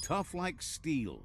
tough like steel.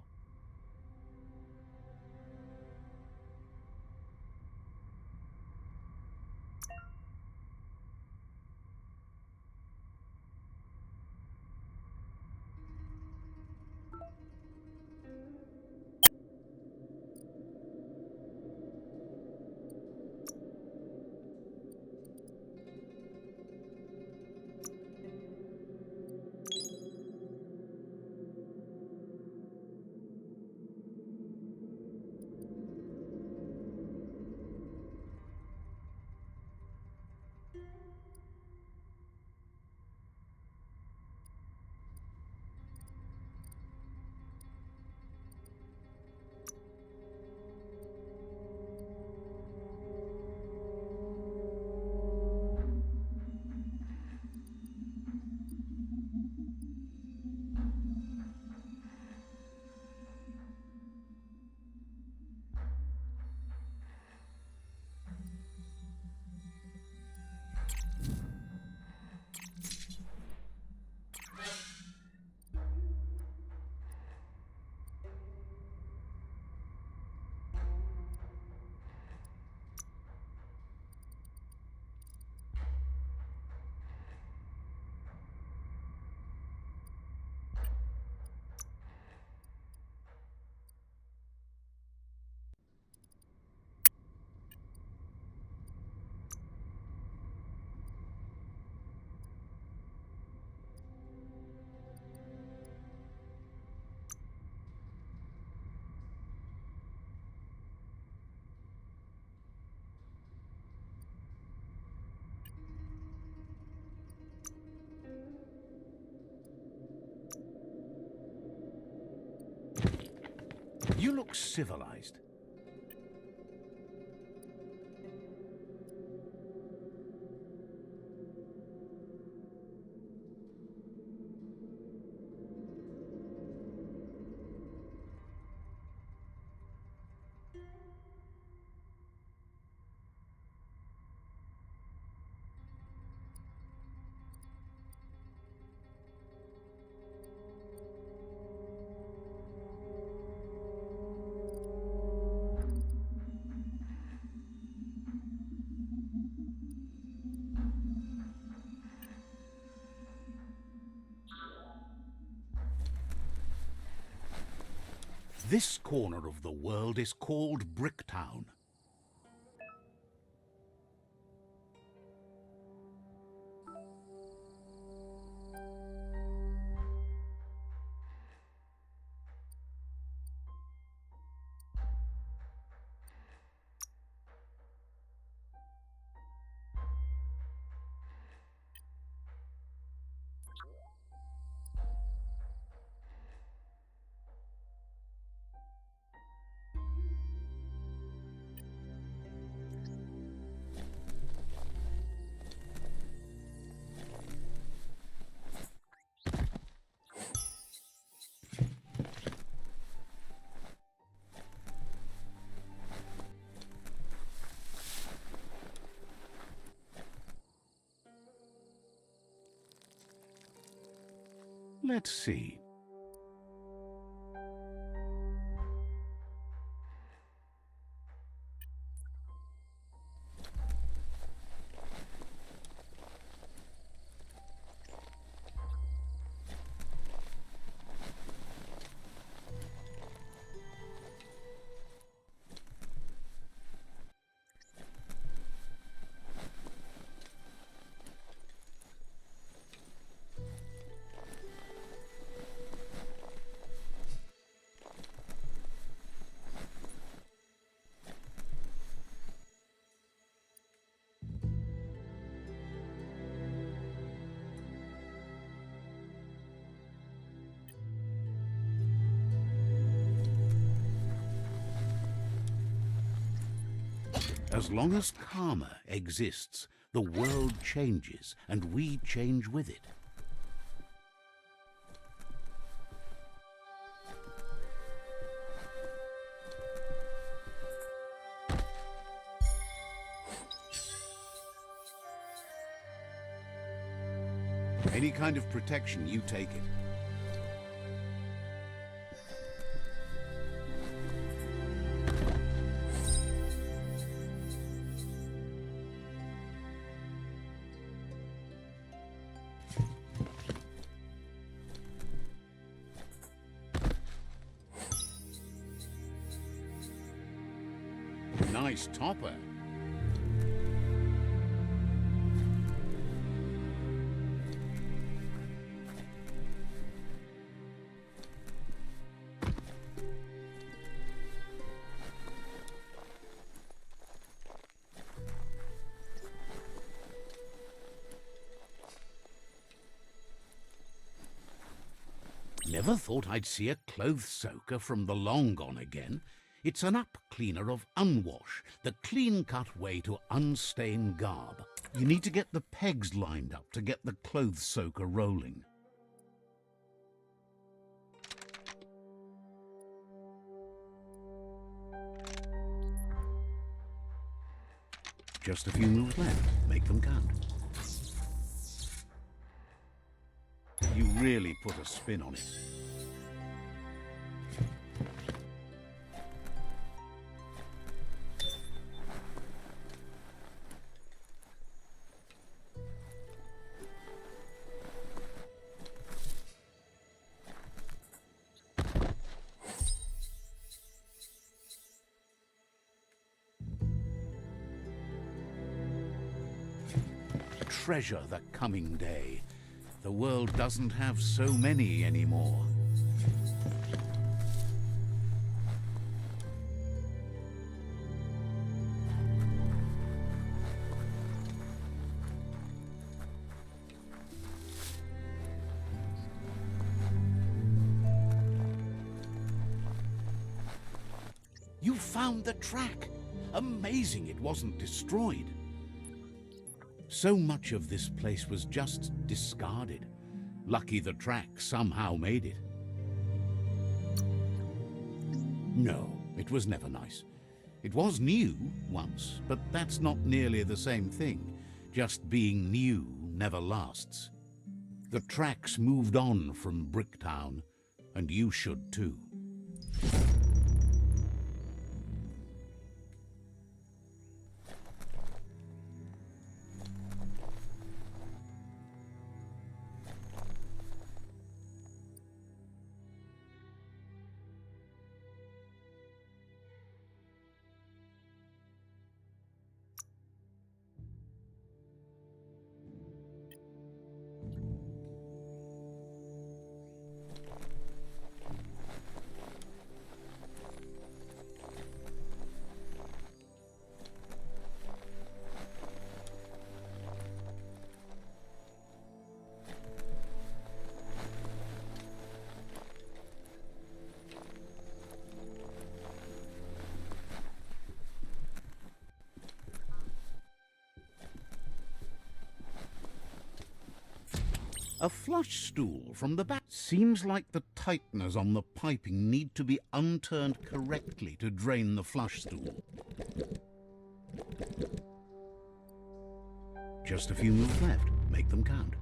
You look civilized. This corner of the world is called Bricktown. Let's see. As long as karma exists, the world changes, and we change with it. Any kind of protection, you take it. nice topper. Never thought I'd see a clothes soaker from the long gone again. It's an up cleaner of unwash, the clean-cut way to unstain garb. You need to get the pegs lined up to get the clothes soaker rolling. Just a few moves left. Make them count. You really put a spin on it. Treasure the coming day. The world doesn't have so many anymore. You found the track! Amazing it wasn't destroyed. So much of this place was just discarded. Lucky the track somehow made it. No, it was never nice. It was new once, but that's not nearly the same thing. Just being new never lasts. The tracks moved on from Bricktown, and you should too. A flush stool from the back. Seems like the tighteners on the piping need to be unturned correctly to drain the flush stool. Just a few moves left. Make them count.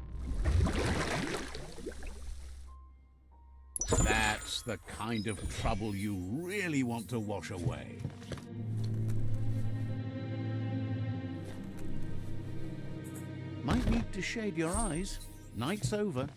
That's the kind of trouble you really want to wash away. Might need to shade your eyes. Night's over.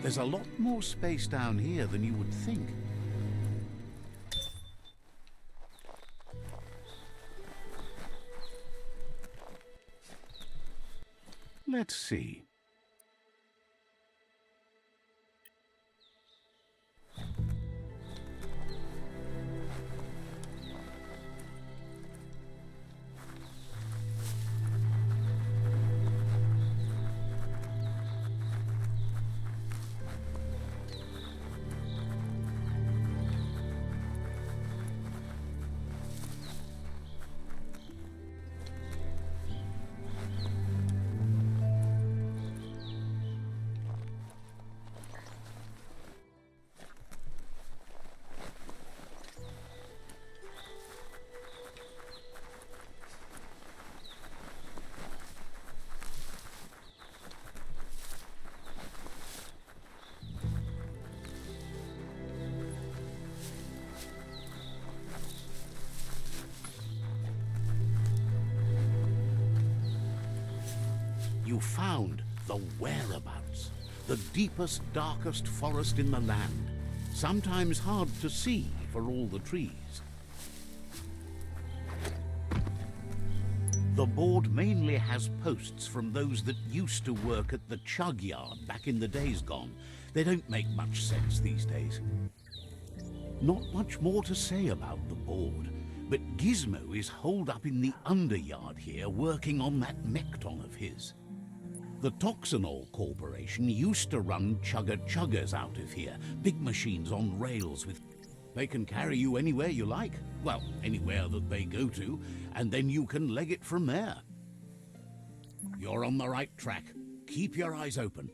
There's a lot more space down here than you would think. Let's see. You found the whereabouts, the deepest, darkest forest in the land, sometimes hard to see for all the trees. The board mainly has posts from those that used to work at the chug yard back in the days gone. They don't make much sense these days. Not much more to say about the board, but Gizmo is holed up in the underyard here working on that mekton of his. The Toxanol Corporation used to run chugger-chuggers out of here, big machines on rails with... They can carry you anywhere you like, well, anywhere that they go to, and then you can leg it from there. You're on the right track. Keep your eyes open.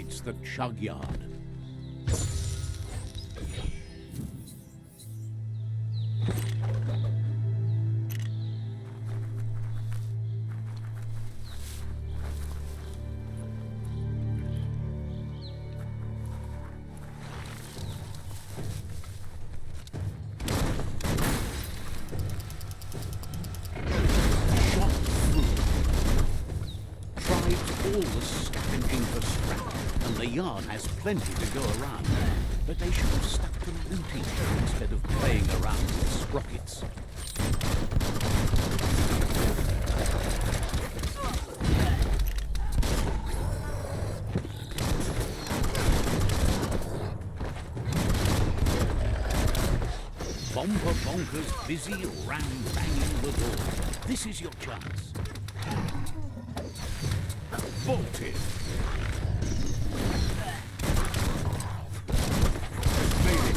It's the chug yard. All the scavenging for scrap, and the yard has plenty to go around. But they should have stuck to looting instead of playing around with sprockets. Bomber bonkers busy round banging the door. This is your chance. Bolted. Made it.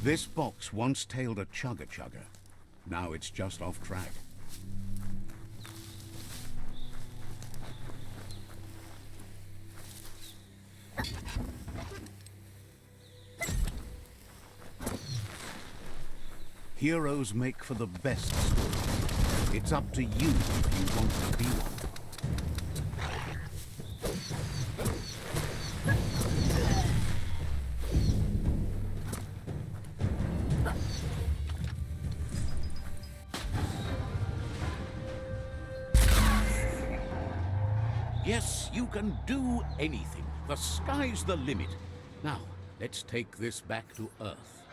This box once tailed a chugger-chugger. Now it's just off track. Heroes make for the best story. It's up to you if you want to be one. Yes, you can do anything. The sky's the limit. Now, let's take this back to Earth.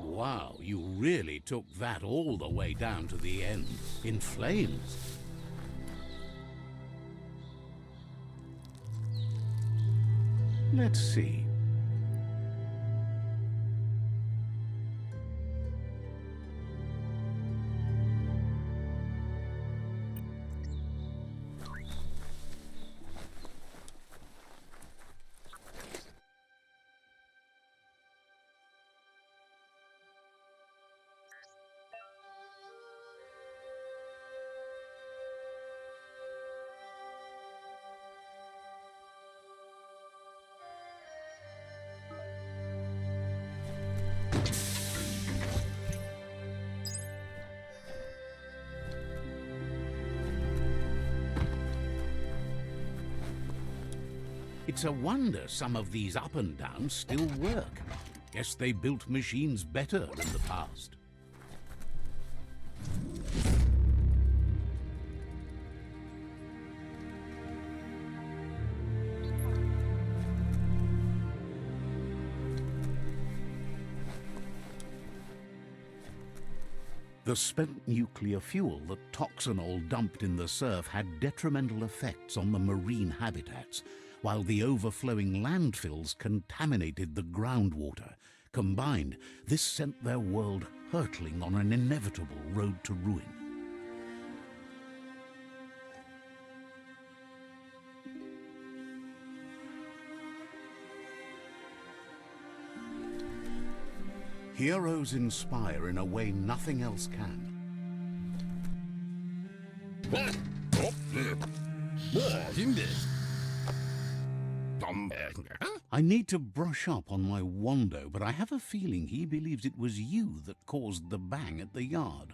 Wow, you really took that all the way down to the end, in flames. Let's see. It's a wonder some of these up and downs still work. Guess they built machines better than the past. The spent nuclear fuel, the toxinol dumped in the surf, had detrimental effects on the marine habitats, while the overflowing landfills contaminated the groundwater. Combined, this sent their world hurtling on an inevitable road to ruin. Heroes inspire in a way nothing else can. I need to brush up on my Wando, but I have a feeling he believes it was you that caused the bang at the yard.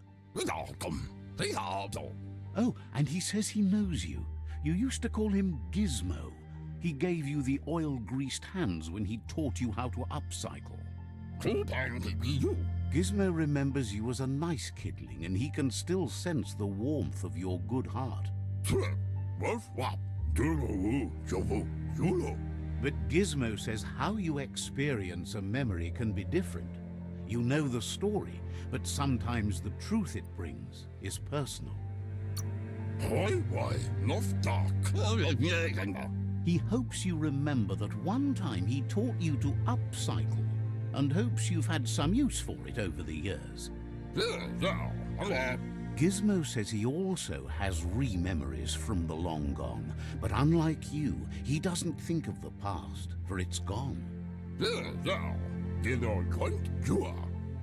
Oh, and he says he knows you. You used to call him Gizmo. He gave you the oil-greased hands when he taught you how to upcycle. Gizmo remembers you as a nice kidling, and he can still sense the warmth of your good heart. But Gizmo says how you experience a memory can be different. You know the story, but sometimes the truth it brings is personal. He hopes you remember that one time he taught you to upcycle, and hopes you've had some use for it over the years. Gizmo says he also has re-memories from the long gone, but unlike you, he doesn't think of the past, for it's gone.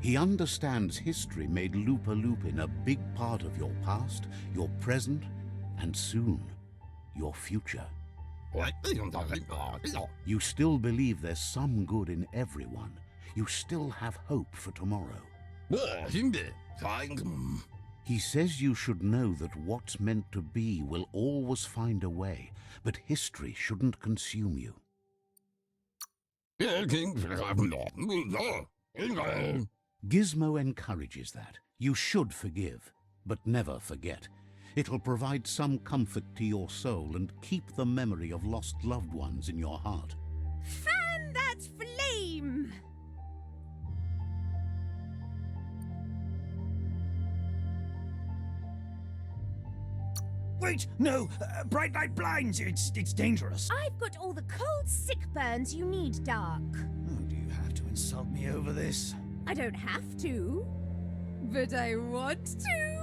He understands history made Lupa Lupin a big part of your past, your present, and soon, your future. You still believe there's some good in everyone. You still have hope for tomorrow. He says you should know that what's meant to be will always find a way, but history shouldn't consume you. Gizmo encourages that. You should forgive, but never forget. It'll provide some comfort to your soul and keep the memory of lost loved ones in your heart. Fan that flame! Wait, no! Bright light blinds! It's dangerous! I've got all the cold sick burns you need, Dark. Oh, do you have to insult me over this? I don't have to, but I want to.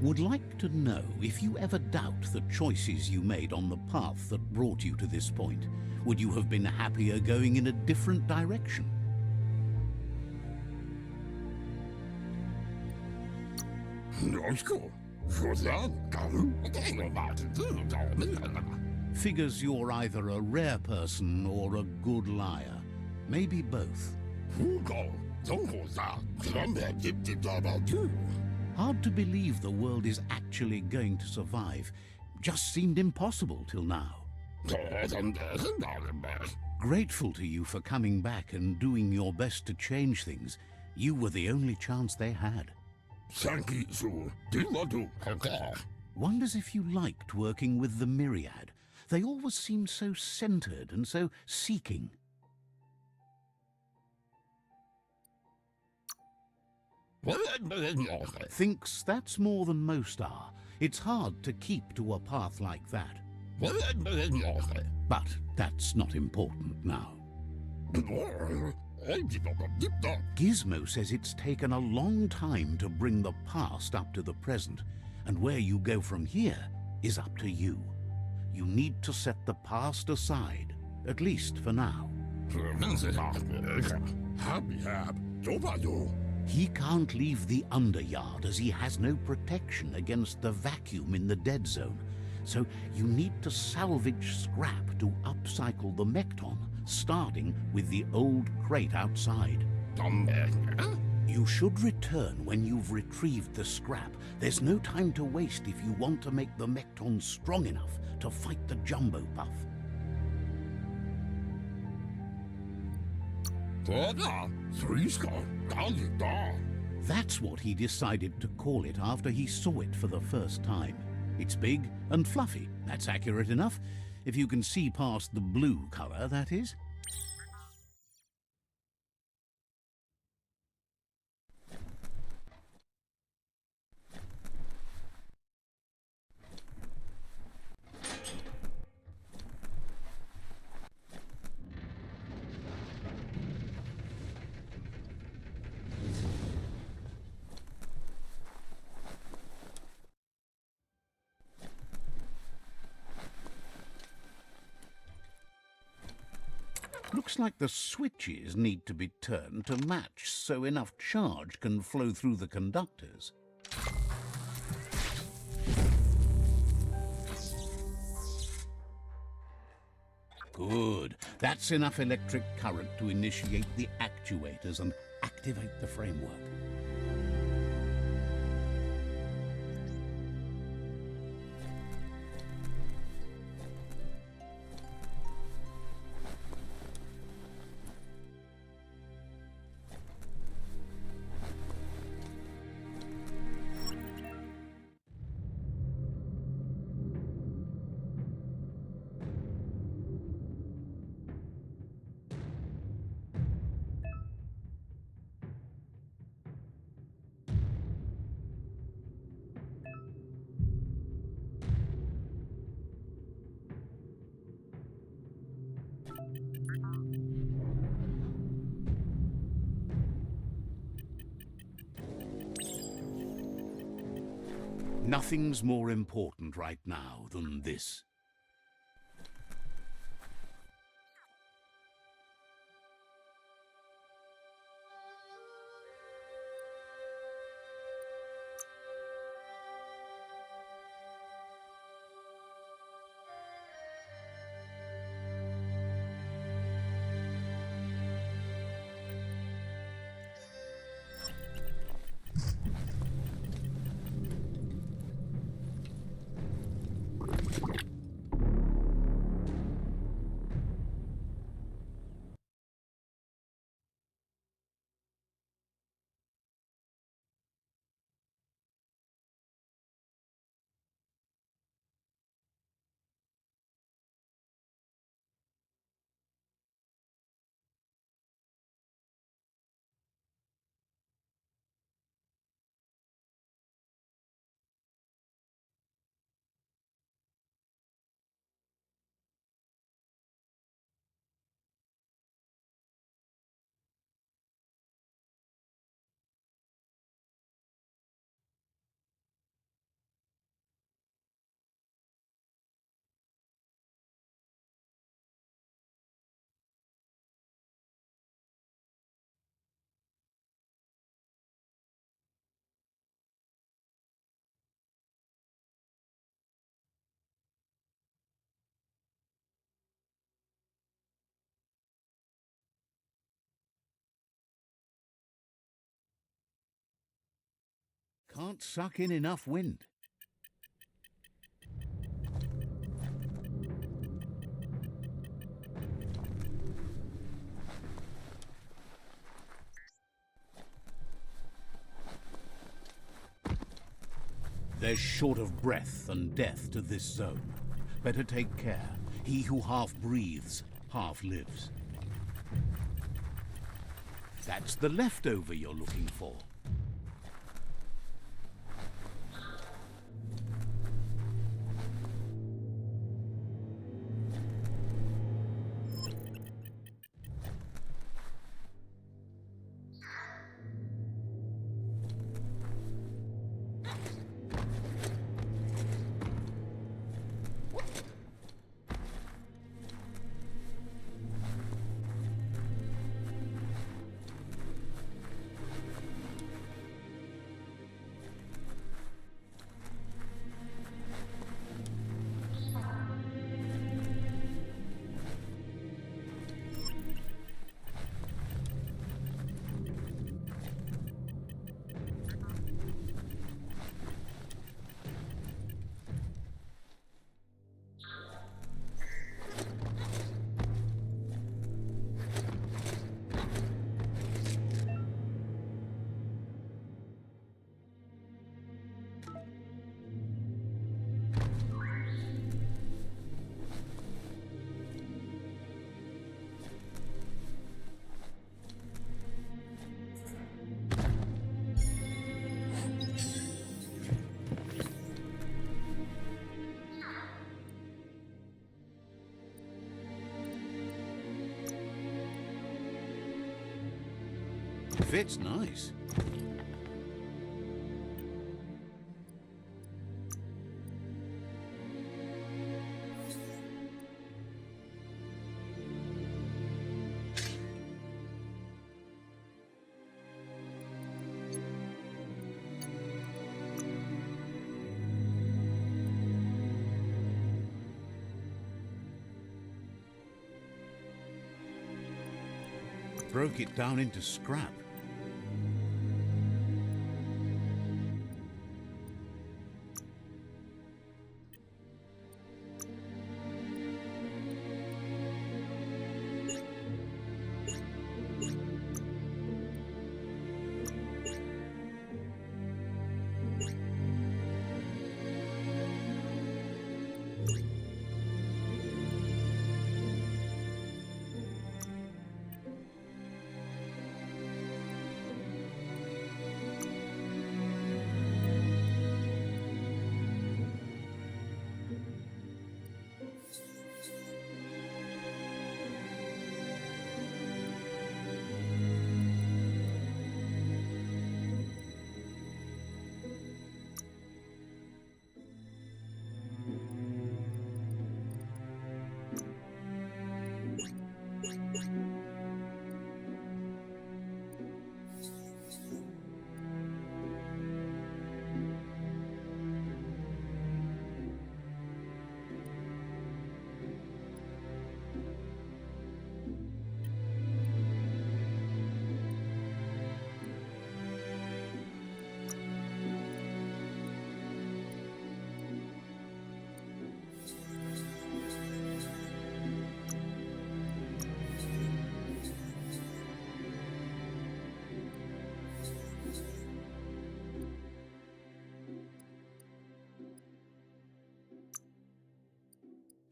Would like to know if you ever doubt the choices you made on the path that brought you to this point. Would you have been happier going in a different direction? Figures you're either a rare person or a good liar. Maybe both. Hard to believe the world is actually going to survive. Just seemed impossible till now. Grateful to you for coming back and doing your best to change things. You were the only chance they had. Wonders if you liked working with the Myriad. They always seemed so centered and so seeking. Thinks that's more than most are. It's hard to keep to a path like that. But that's not important now. Gizmo says it's taken a long time to bring the past up to the present, and where you go from here is up to you. You need to set the past aside, at least for now. He can't leave the underyard as he has no protection against the vacuum in the dead zone. So you need to salvage scrap to upcycle the Mekton, starting with the old crate outside. You should return when you've retrieved the scrap. There's no time to waste if you want to make the Mekton strong enough to fight the Jumbo Puff. That's what he decided to call it after he saw it for the first time. It's big and fluffy. That's accurate enough. If you can see past the blue color, that is. Looks like the switches need to be turned to match so enough charge can flow through the conductors. Good. That's enough electric current to initiate the actuators and activate the framework. Nothing's more important right now than this. can't suck in enough wind. There's short of breath and death to this zone. Better take care. He who half breathes, half lives. That's the leftover you're looking for. Fits nice. Broke it down into scrap.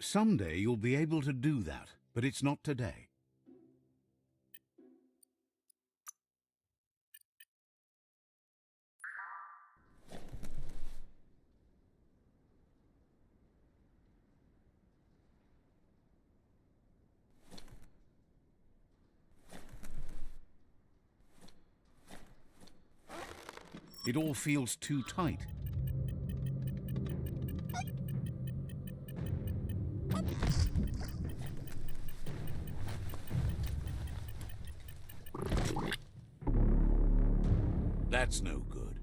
Someday you'll be able to do that, but it's not today. It all feels too tight. That's no good.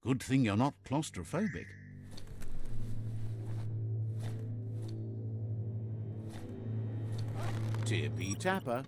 Good thing you're not claustrophobic. Tippy tapper.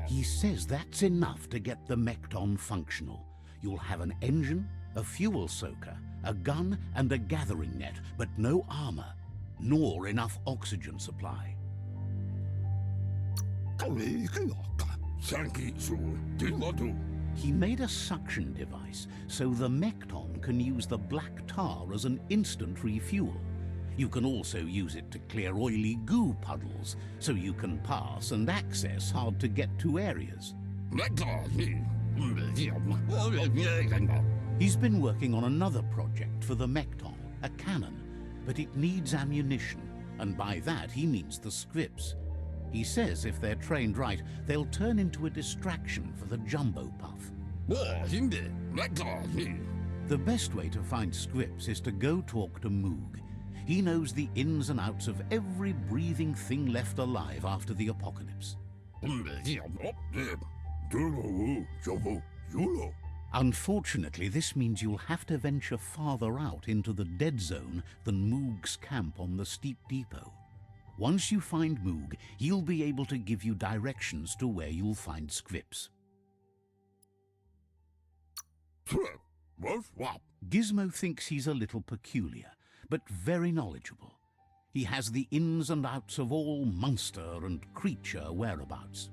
He says that's enough to get the Mekton functional. You'll have an engine, a fuel soaker, a gun, and a gathering net, but no armor, nor enough oxygen supply. He made a suction device so the Mekton can use the black tar as an instant refuel. You can also use it to clear oily goo puddles, so you can pass and access hard-to-get-to areas. He's been working on another project for the Mekton, a cannon, but it needs ammunition, and by that he means the scripts. He says if they're trained right, they'll turn into a distraction for the jumbo puff. The best way to find scripts is to go talk to Moog. He knows the ins and outs of every breathing thing left alive after the apocalypse. Unfortunately, this means you'll have to venture farther out into the dead zone than Moog's camp on the steep depot. Once you find Moog, he'll be able to give you directions to where you'll find scripts. Gizmo thinks he's a little peculiar, but very knowledgeable. He has the ins and outs of all monster and creature whereabouts.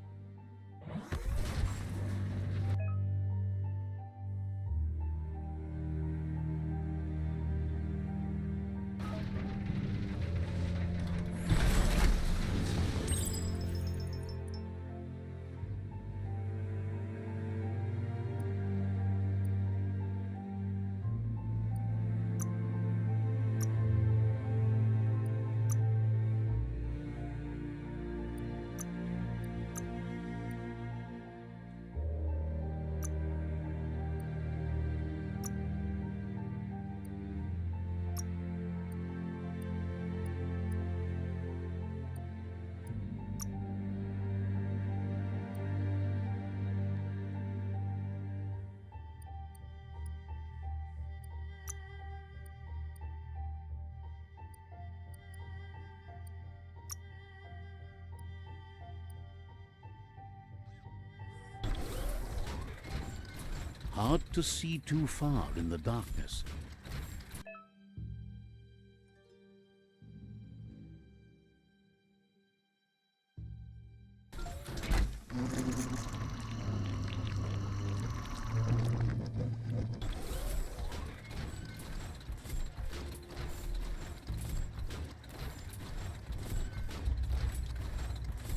Hard to see too far in the darkness.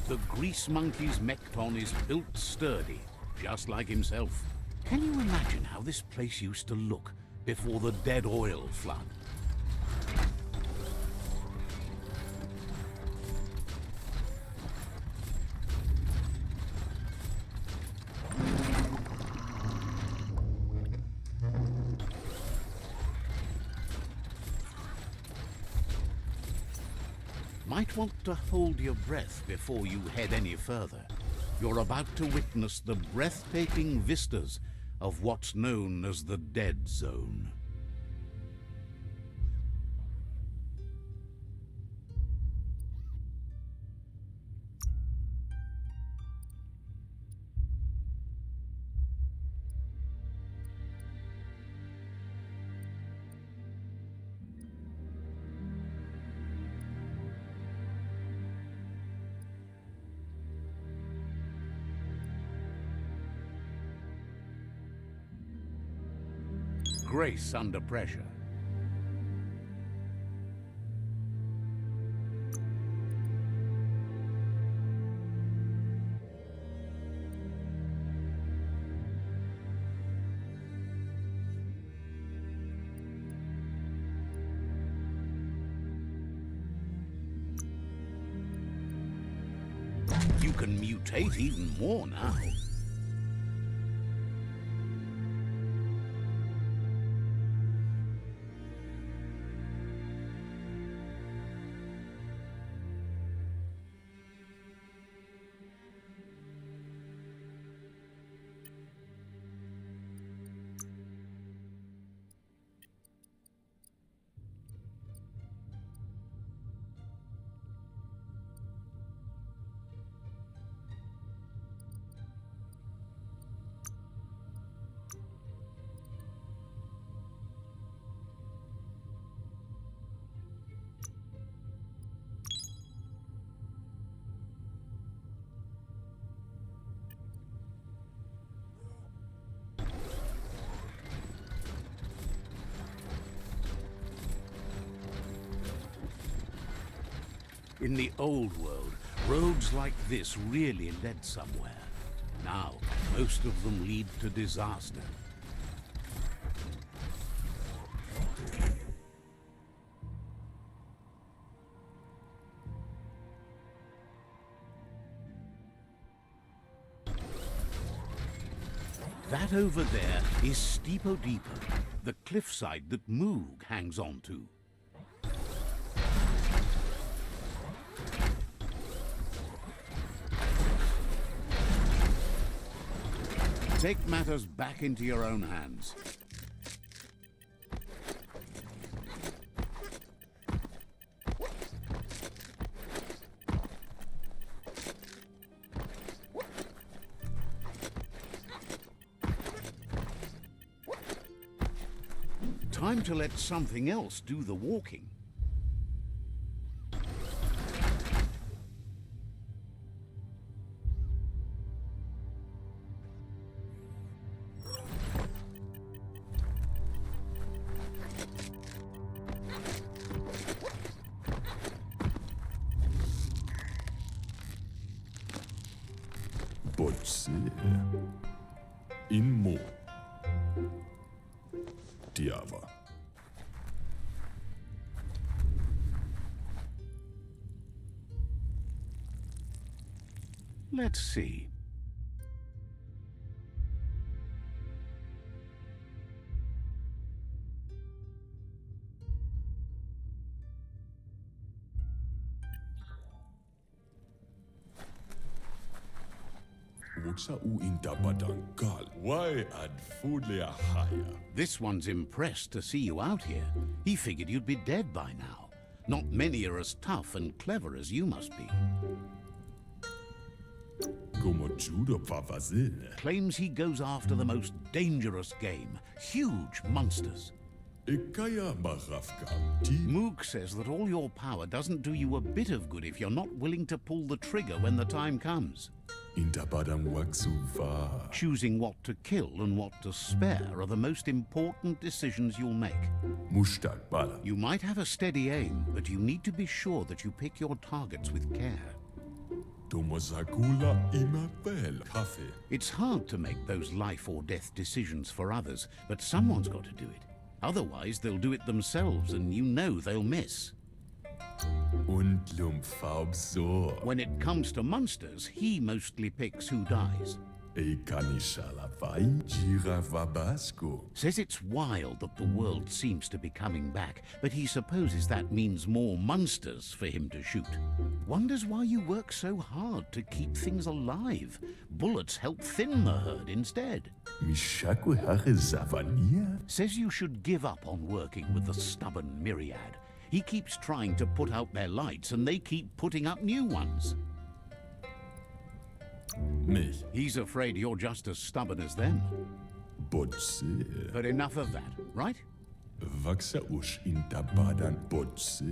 The grease monkey's mekton is built sturdy, just like himself. Can you imagine how this place used to look before the dead oil flood? Might want to hold your breath before you head any further. You're about to witness the breathtaking vistas of what's known as the Dead Zone. Grace under pressure. You can mutate even more now. In the old world, roads like this really led somewhere. Now, most of them lead to disaster. That over there is Steepo Deepo, the cliffside that Moog hangs on to. Take matters back into your own hands. Time to let something else do the walking. Botse. Inmo. Diava. Let's see. Wuksa u intabadankal. Why ad fudlea haya? This one's impressed to see you out here. He figured you'd be dead by now. Not many are as tough and clever as you must be. Como judo favazil. Claims he goes after the most dangerous game, huge monsters. Ikaya marafka. Ti Moog says that all your power doesn't do you a bit of good if you're not willing to pull the trigger when the time comes. intabadang waksuva. Choosing what to kill and what to spare are the most important decisions you'll make. Mushtaq bala. You might have a steady aim, but you need to be sure that you pick your targets with care. Tomosakula imapel kafe. It's hard to make those life or death decisions for others, but someone's got to do it. Otherwise, they'll do it themselves, and you know they'll miss. Und lumfaubsor. When it comes to monsters, he mostly picks who dies. Ekanishalavai jiravabasco. Says it's wild that the world seems to be coming back, but he supposes that means more monsters for him to shoot. Wonders why you work so hard to keep things alive. Bullets help thin the herd instead. Mishaku hare zavania. Says you should give up on working with the stubborn myriad. He keeps trying to put out their lights and they keep putting up new ones. Mich. He's afraid you're just as stubborn as them. Botse. But enough of that, right? Vaxa ush intabadan botse.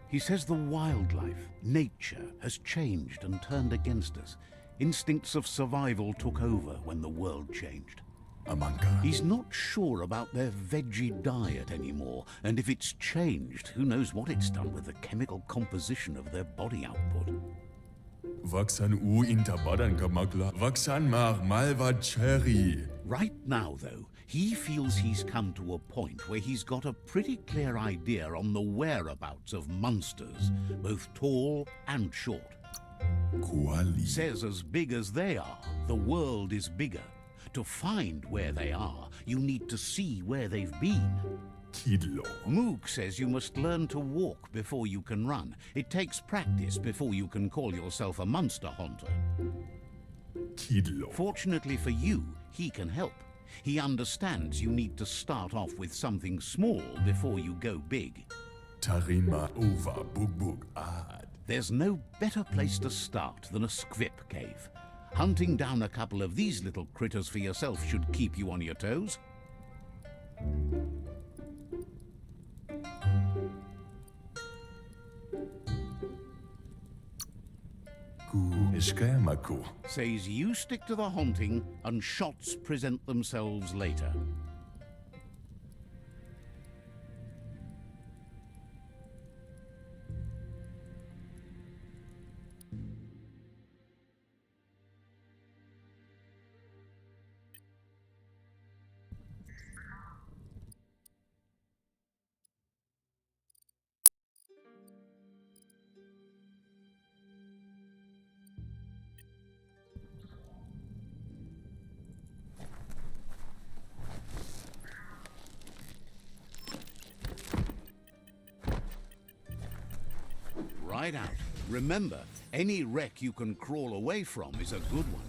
He says the wildlife, nature, has changed and turned against us. Instincts of survival took over when the world changed. Amanka. He's not sure about their veggie diet anymore, and if it's changed, who knows what it's done with the chemical composition of their body output. Vaxan u intabadan kamakla. Vaxan mar malva cherry. Right now, though, he feels he's come to a point where he's got a pretty clear idea on the whereabouts of monsters, both tall and short. Kuali. Says as big as they are, the world is bigger. To find where they are, you need to see where they've been. Kidlo. Moog says you must learn to walk before you can run. It takes practice before you can call yourself a monster hunter. Kidlo. Fortunately for you, he can help. He understands you need to start off with something small before you go big. Tarima over bugbug ad. There's no better place to start than a squip cave. Hunting down a couple of these little critters for yourself should keep you on your toes. Ishkayamaku. Says you stick to the hunting and shots present themselves later. Right out. Remember, any wreck you can crawl away from is a good one.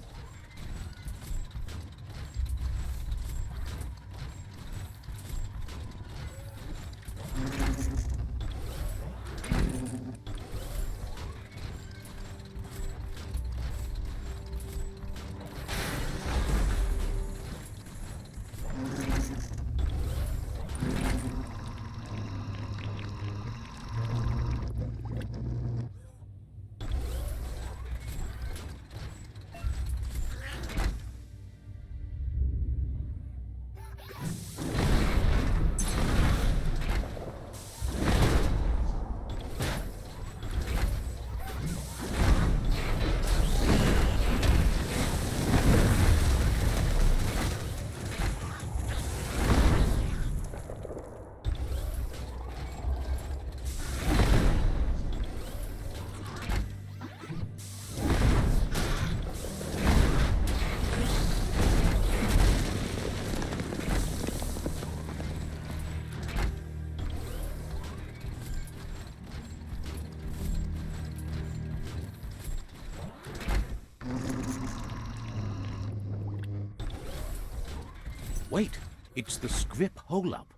Wait, it's the scrip hole-up.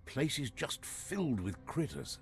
Place is just filled with critters.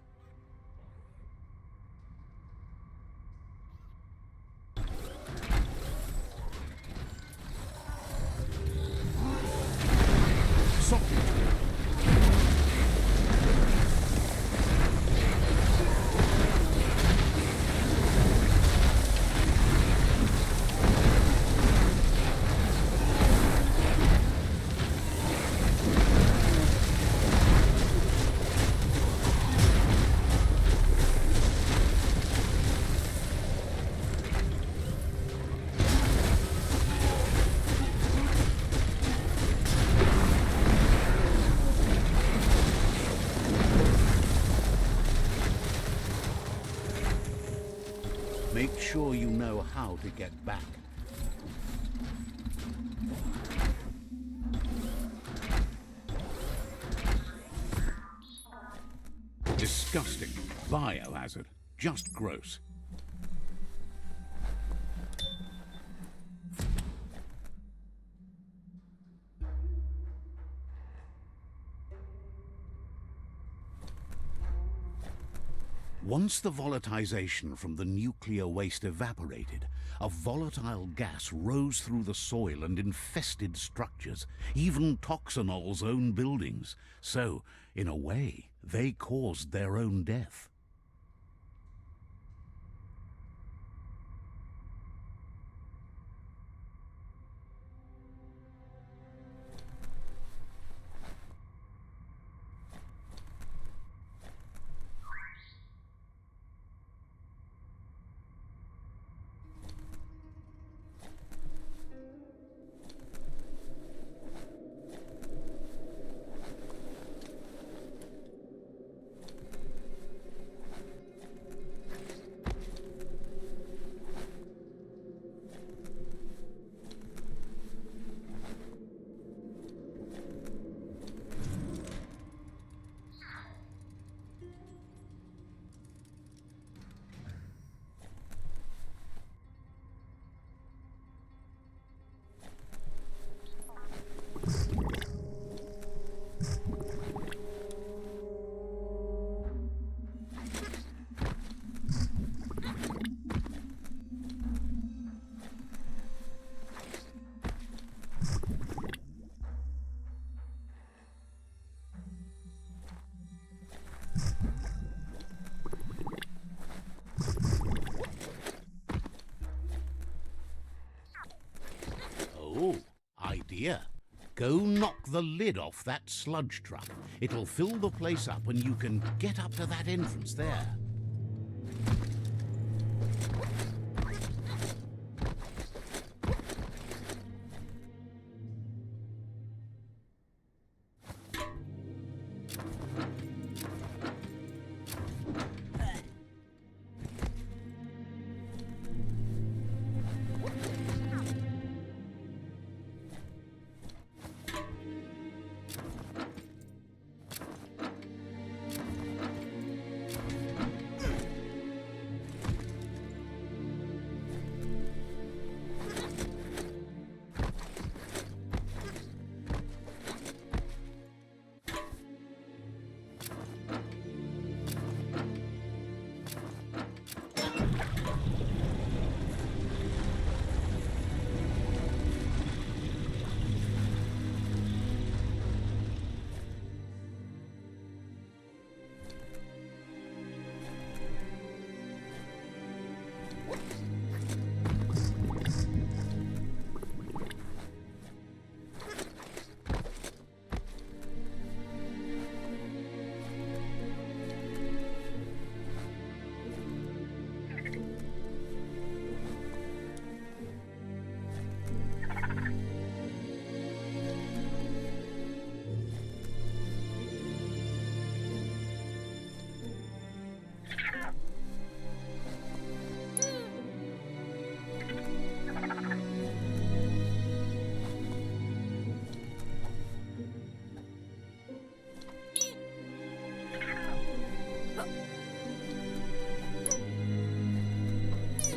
how to get back. Disgusting. Biohazard. Just gross. Once the volatilization from the nuclear waste evaporated, a volatile gas rose through the soil and infested structures, even Toxanol's own buildings. So, in a way, they caused their own death. Oh, idea. Go knock the lid off that sludge truck. It'll fill the place up and you can get up to that entrance there.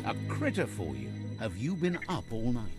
A critter for you. Have you been up all night?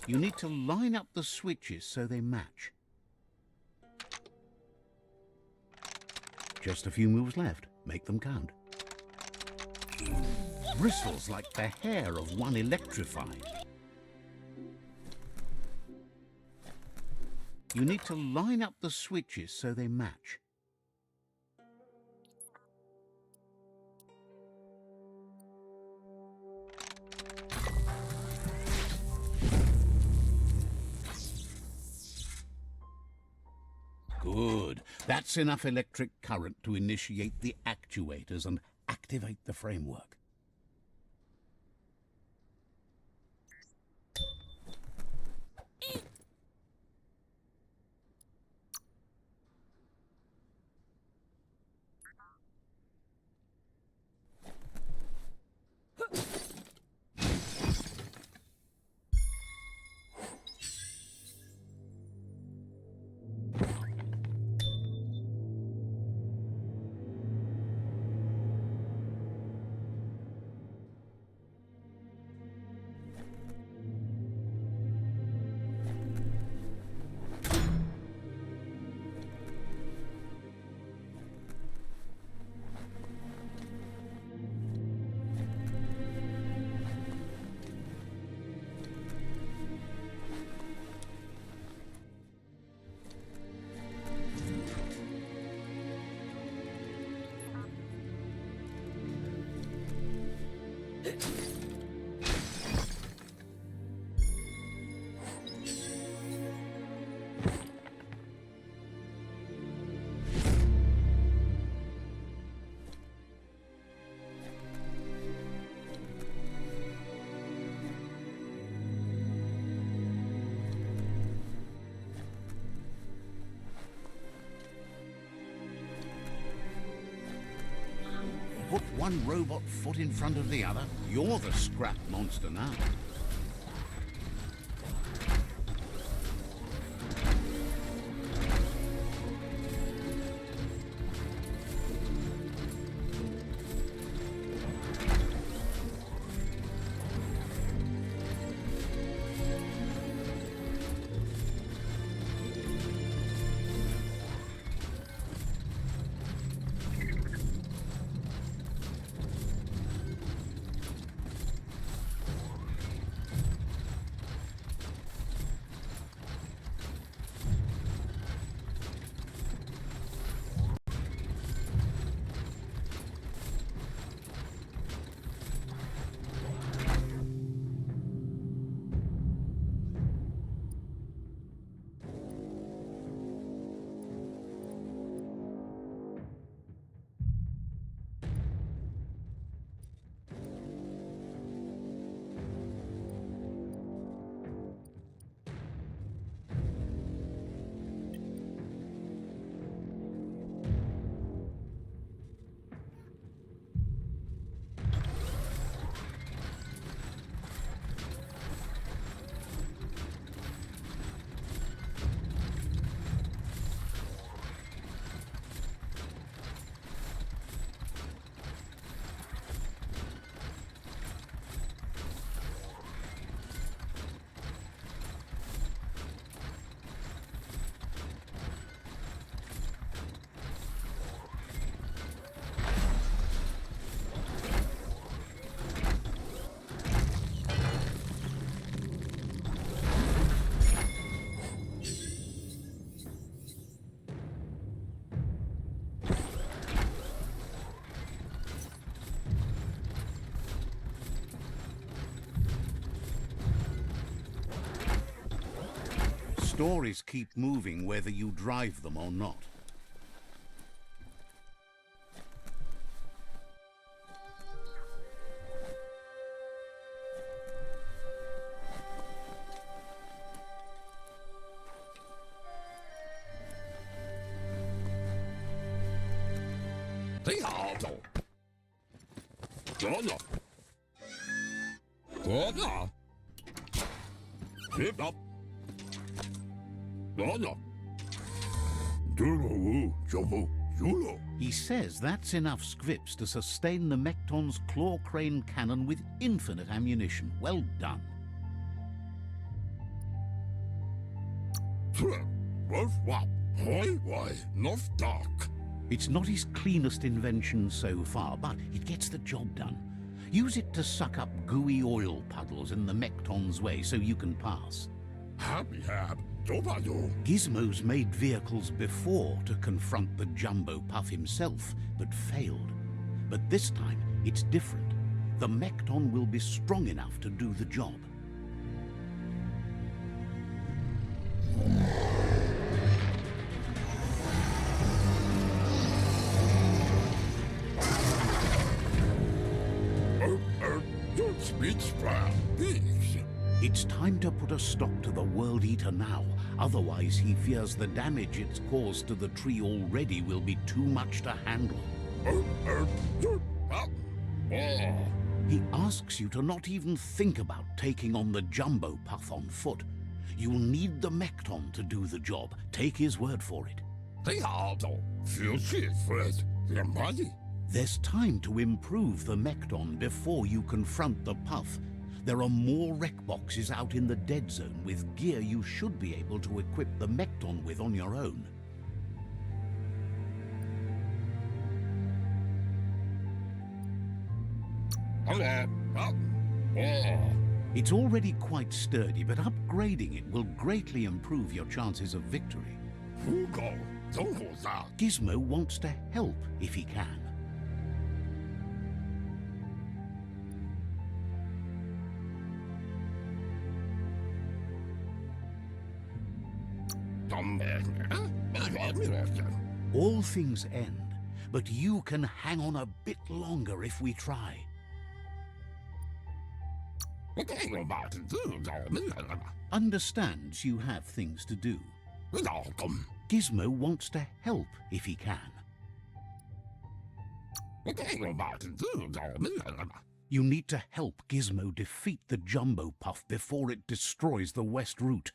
You need to line up the switches so they match. Just a few moves left. Make them count. Bristles like the hair of one electrified. You need to line up the switches so they match. That's enough electric current to initiate the actuators and activate the framework. Put one robot foot in front of the other. You're the scrap monster now. Stories keep moving whether you drive them or not. He says that's enough scripts to sustain the Mekton's claw crane cannon with infinite ammunition. Well done. It's not his cleanest invention so far, but it gets the job done. Use it to suck up gooey oil puddles in the Mekton's way so you can pass. Gizmo's made vehicles before to confront the Jumbo Puff himself, but failed. But this time, it's different. The Mekton will be strong enough to do the job. It's time to put a stop to the World Eater now. Otherwise, he fears the damage it's caused to the tree already will be too much to handle. He asks you to not even think about taking on the jumbo puff on foot. You'll need the Mekton to do the job. Take his word for it. There's time to improve the Mekton before you confront the puff. There are more wreck boxes out in the dead zone with gear you should be able to equip the Mekton with on your own. It's already quite sturdy, but upgrading it will greatly improve your chances of victory. Gizmo wants to help if he can. All things end, but you can hang on a bit longer if we try. Understands you have things to do. Gizmo wants to help if he can. You need to help Gizmo defeat the jumbo puff before it destroys the west route.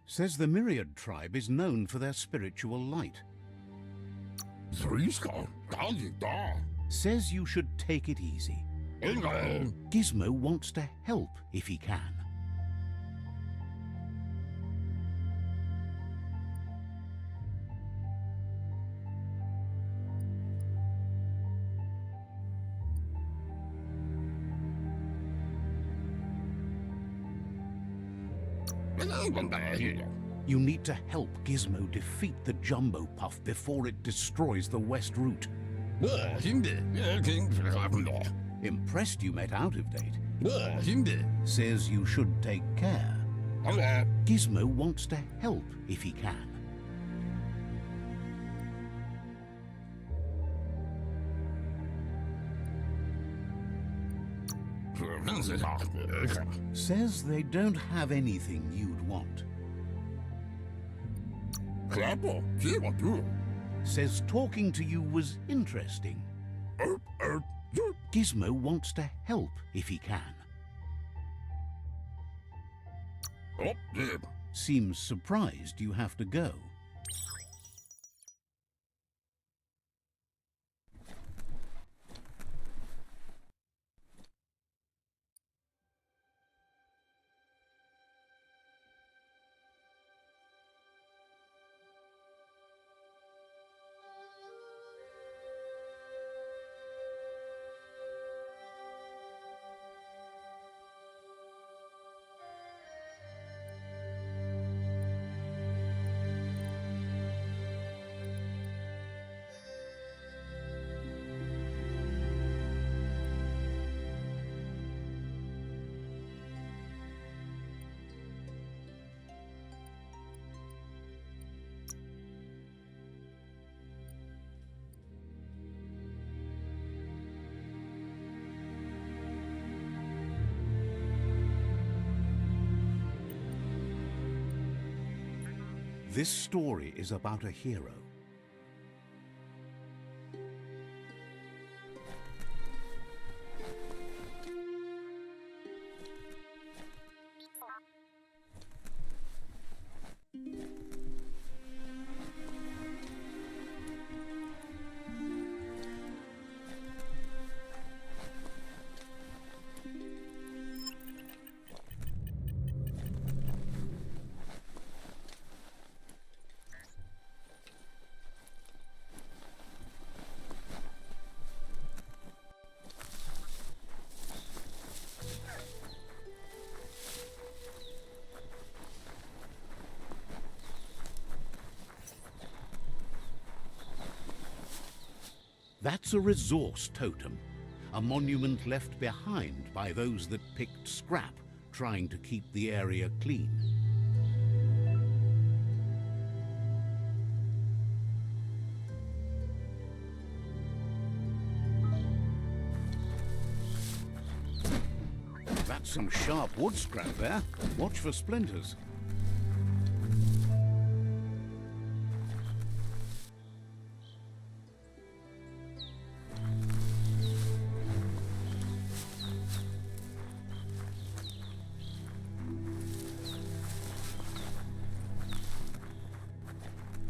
Says the Myriad tribe is known for their spiritual light. Says you should take it easy. Gizmo wants to help if he can. You need to help Gizmo defeat the jumbo puff before it destroys the west route. Impressed you met out of date. Says you should take care. Gizmo wants to help if he can. Says they don't have anything you'd want. Says talking to you was interesting. Gizmo wants to help if he can. Seems surprised you have to go. This story is about a hero. That's a resource totem, a monument left behind by those that picked scrap, trying to keep the area clean. Some sharp wood scrap there. Watch for splinters.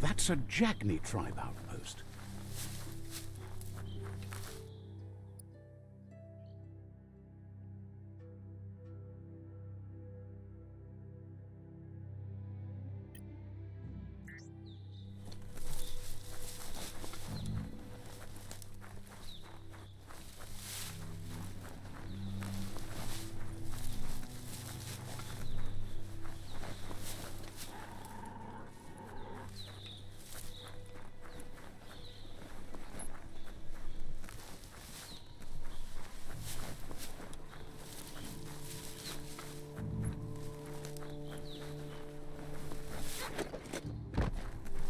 That's a Jagni tribe outpost.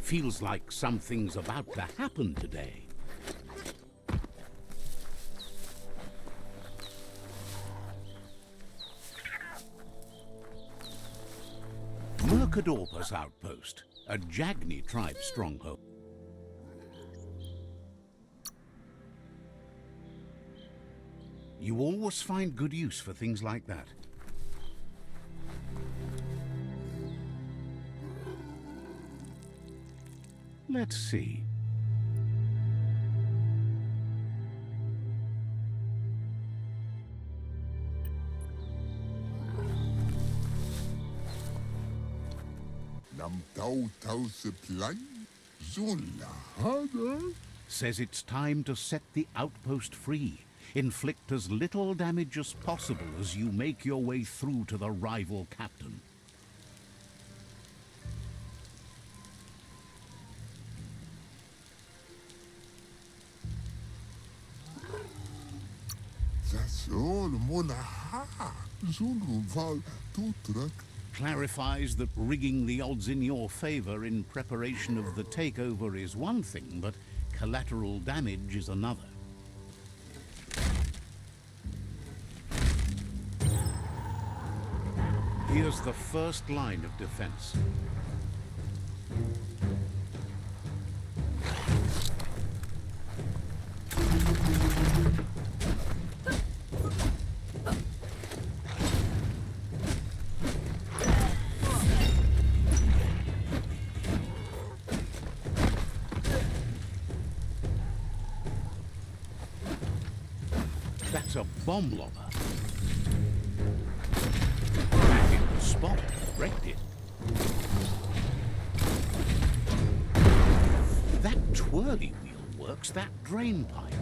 Feels like something's about to happen today. Mercadorpus outpost, a Jagni tribe stronghold. You always find good use for things like that. Let's see. Nam tau tau supply. Zola hada. Says it's time to set the outpost free. Inflict as little damage as possible as you make your way through to the rival captain. That's all mona ha. Zulu val tutrak. Clarifies that rigging the odds in your favor in preparation of the takeover is one thing, but collateral damage is another. Here's the first line of defense. That's a bomb lobber. Back in the spot, wrecked it. That twirly wheel works that drain pipe.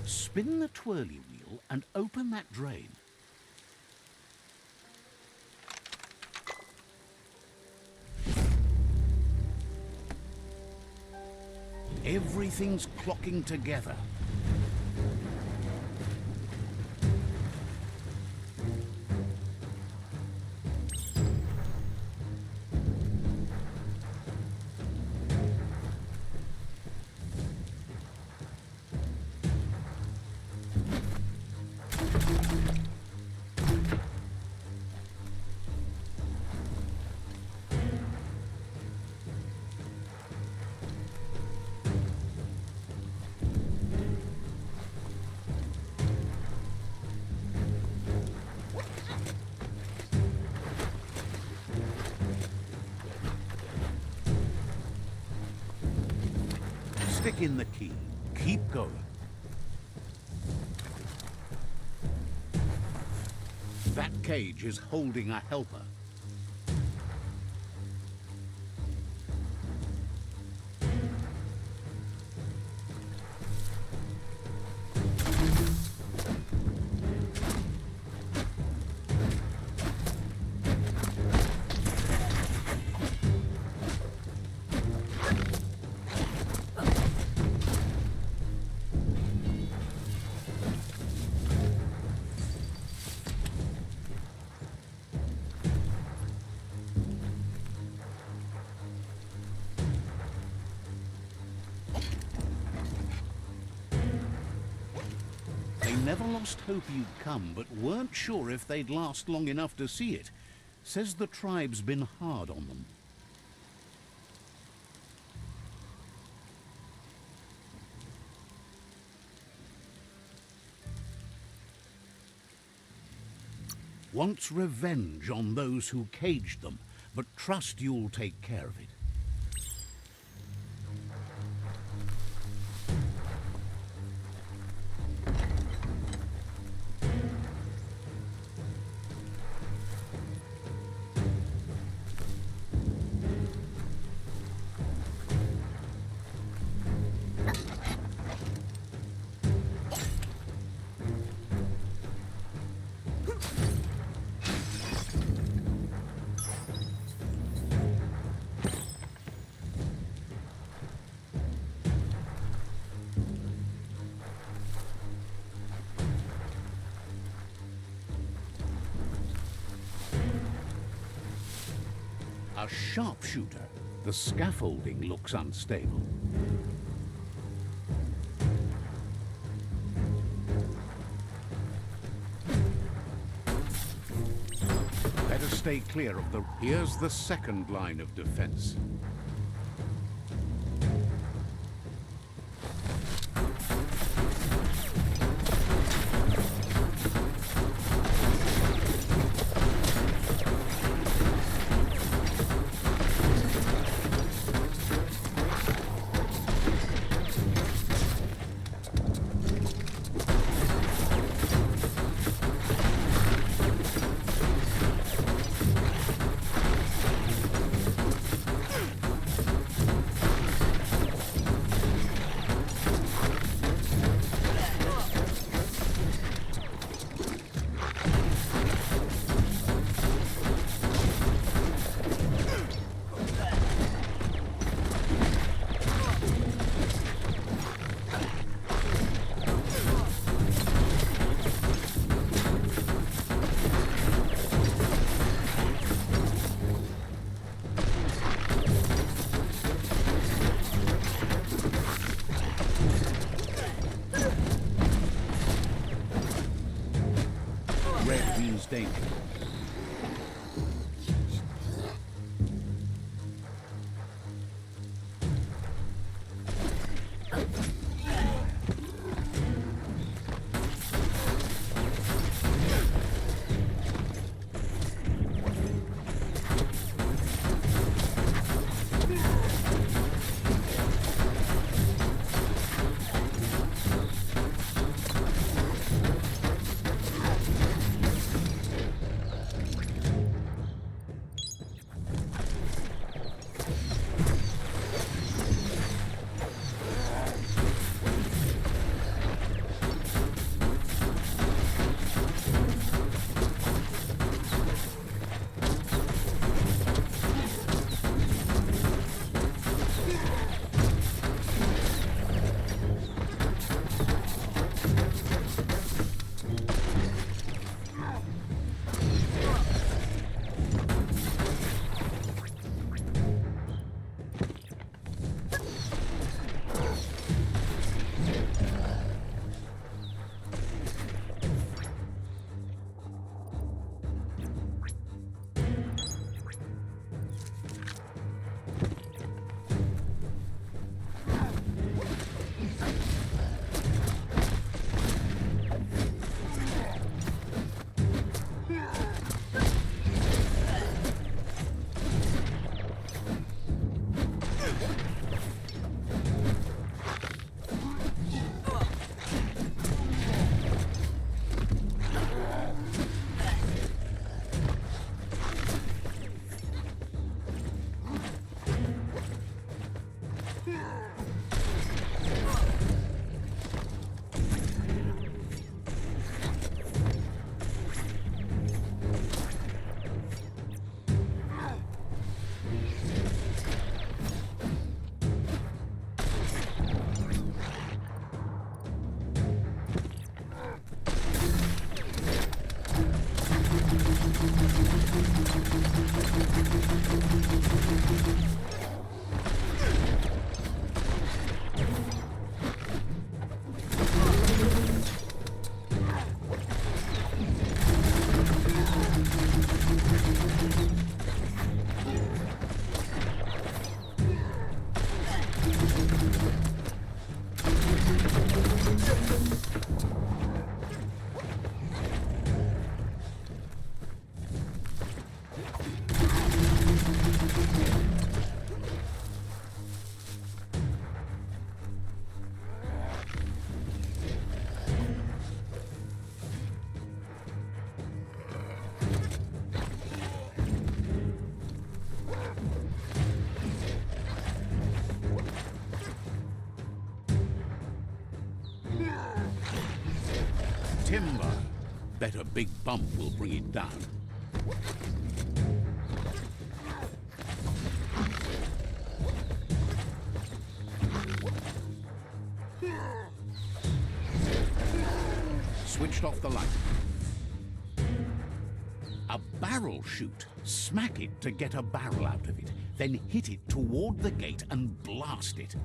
Spin the twirly wheel and open that drain. Everything's clocking together. Stick in the key. Keep going. That cage is holding a helper. never lost hope you'd come, but weren't sure if they'd last long enough to see it. Says the tribe's been hard on them. Wants revenge on those who caged them, but trust you'll take care of it. A sharpshooter. The scaffolding looks unstable. Better stay clear of the... Here's the second line of defense. Red means danger. timber. Bet a big bump will bring it down. Switched off the light. A barrel shoot. Smack it to get a barrel out of it. Then hit it toward the gate and blast it.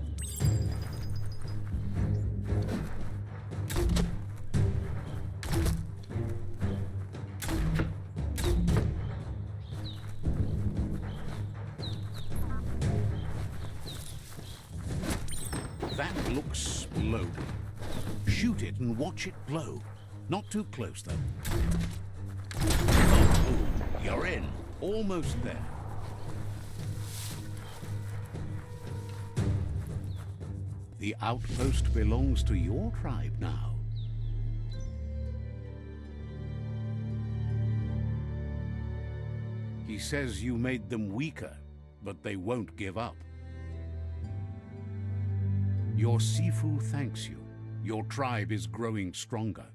That looks loaded. Shoot it and watch it blow. Not too close, though. Oh, you're in. Almost there. The outpost belongs to your tribe now. He says you made them weaker, but they won't give up. Your Sifu thanks you. Your tribe is growing stronger.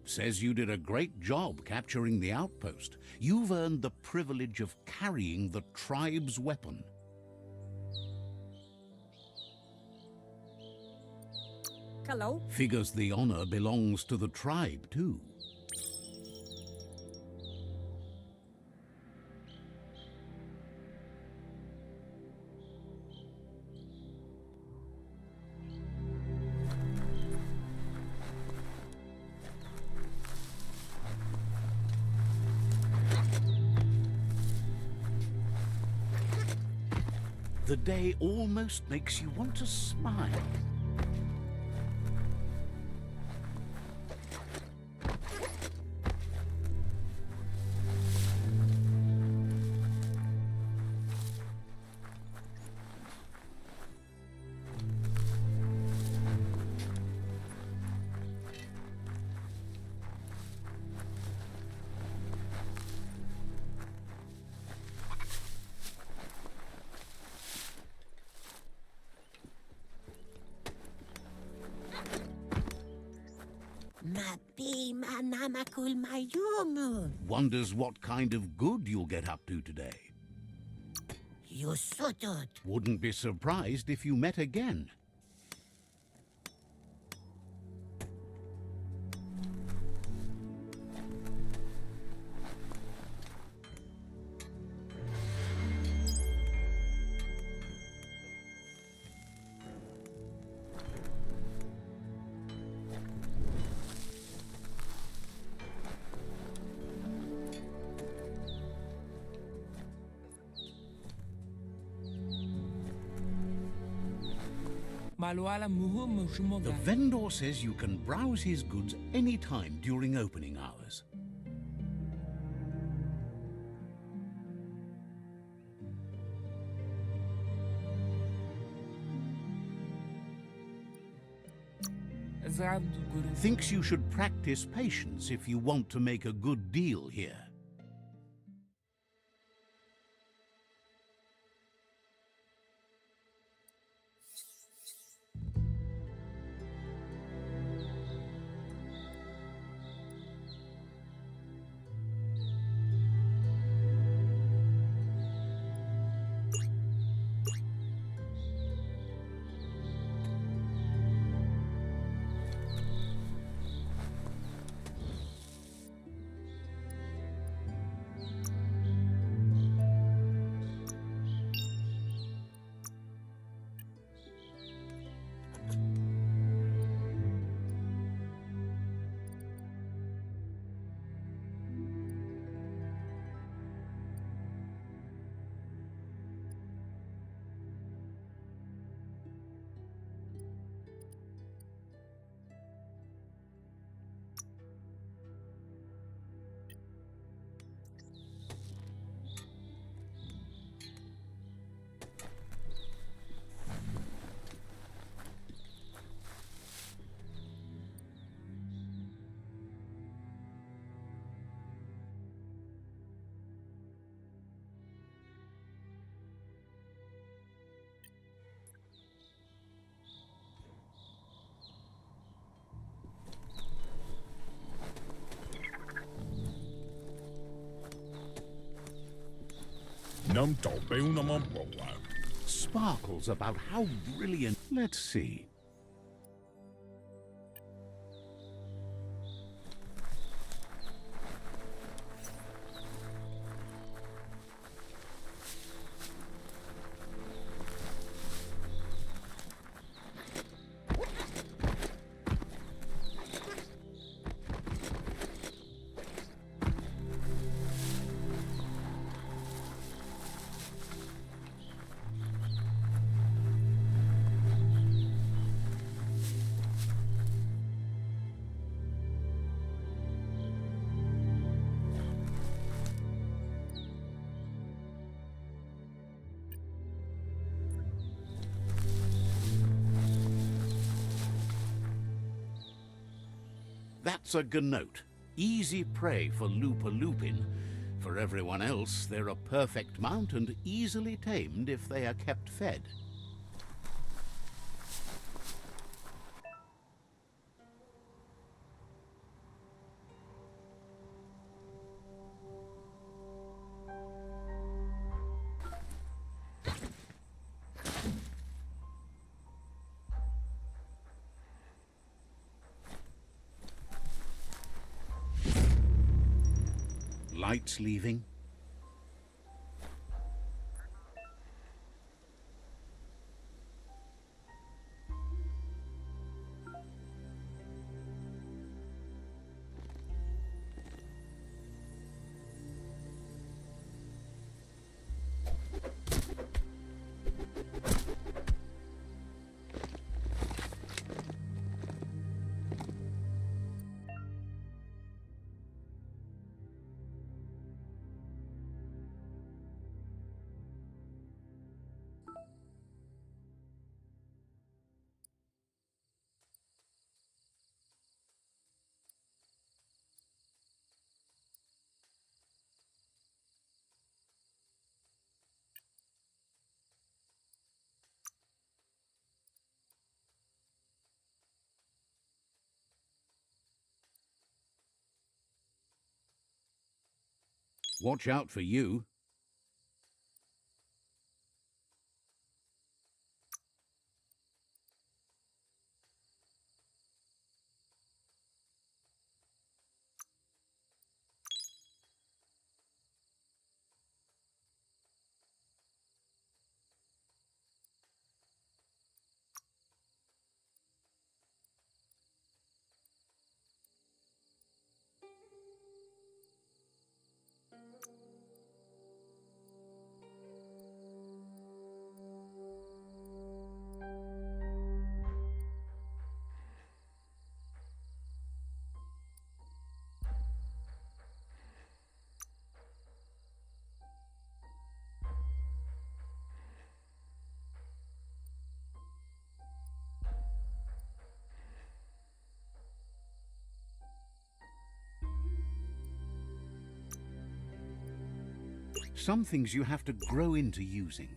Says you did a great job capturing the outpost. You've earned the privilege of carrying the tribe's weapon. Hello? Figures the honor belongs to the tribe, too. The day almost makes you want to smile. Wonders what kind of good you'll get up to today. Wouldn't be surprised if you met again. The vendor says you can browse his goods any time during opening hours. Thinks you should practice patience if you want to make a good deal here. Nam tau pe una mampoa. Sparkles about how brilliant. Let's see. That's a gnote. Easy prey for Lupin. For everyone else, they're a perfect mount and easily tamed if they are kept fed. Lights leaving. Watch out for you. Some things you have to grow into using.